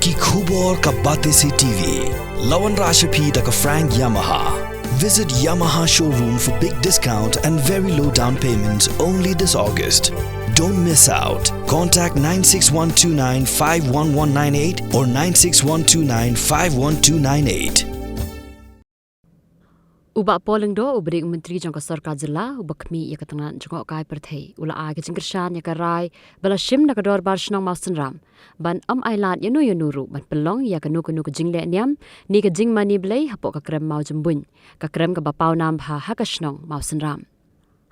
Ki Khubor Ka Bate Se TV. Lawan Rashapi Taka Frank Yamaha. Visit Yamaha showroom for big discount and very low down payments only this August. Don't miss out. Contact 96129 51198 or 96129 51298. Ubak polling do ubrik menteri jangka sarkar jela ubak kami ia ketengan jangka kai perthai ula age jingkershan ya karai bala shim na kador bar shnong mausen ram ban ailat yanu yanuru ban pelong ya kanu ke jingle niam ni ke jing mani blai hapok ka krem mau jembun ka krem ka bapau nam ha ka shnong mausen ram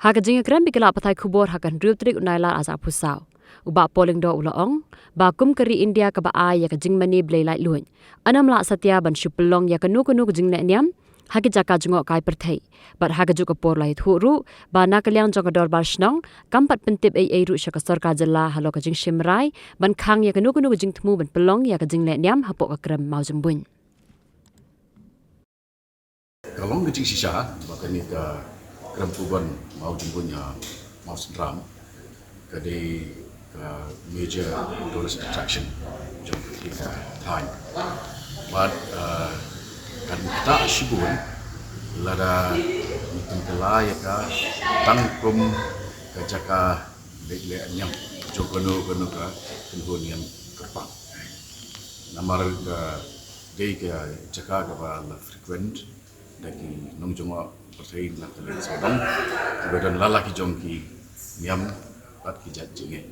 ha ka jing krem bikala pathai khubor ha kan riutrik unailat asa pusau ubak polling do ula ong ba kum kari India ka ba ya ka jing mani blai lai luin anam la satya ban shupelong ya kanu ke jingle niam hagi jaka jengok kai perthai bat haga juga por lai thuru ba nakaliang jong dor bar shnong kampat pentip ai ru shaka sarkar jela halo ka jing shimrai ban khang ya kanu jing thmu ban pelong ya ka jing le niam hapok ka krem mau jembun kalong ka jing sisa baka ni ka krem puban mau jembun ya mau sendram ka de ka major tourist attraction jong kita time but kan kita sibun lada mitengkela ya ka tangkum ka jaka le nyam jogono ka kunhunian kerpang namar ka dei ka jaka ka ba la frequent daki nongjongo pertain la tele sedang kemudian lalaki jongki nyam pat ki jajinge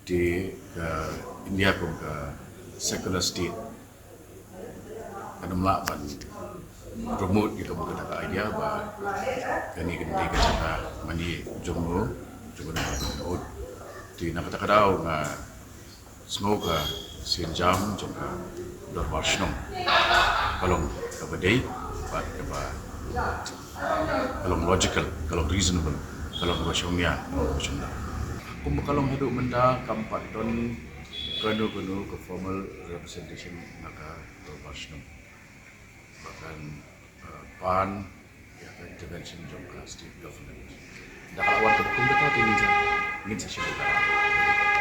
di ka India ko ka secular state kadang melakukan promote kita bukan ada idea bah kini kita cakap mandi jomblo nak di nak kita kadau nga semoga sejam jangka berwarshnom kalau kepada bat keba kalau logical kalau reasonable kalau bersyumia bersyumda kalau hidup menda kampat don kanu ke formal representation maka berwarshnom bahkan PAN ya intervention jangka state government. Dah kawan terkumpul kita ingin saya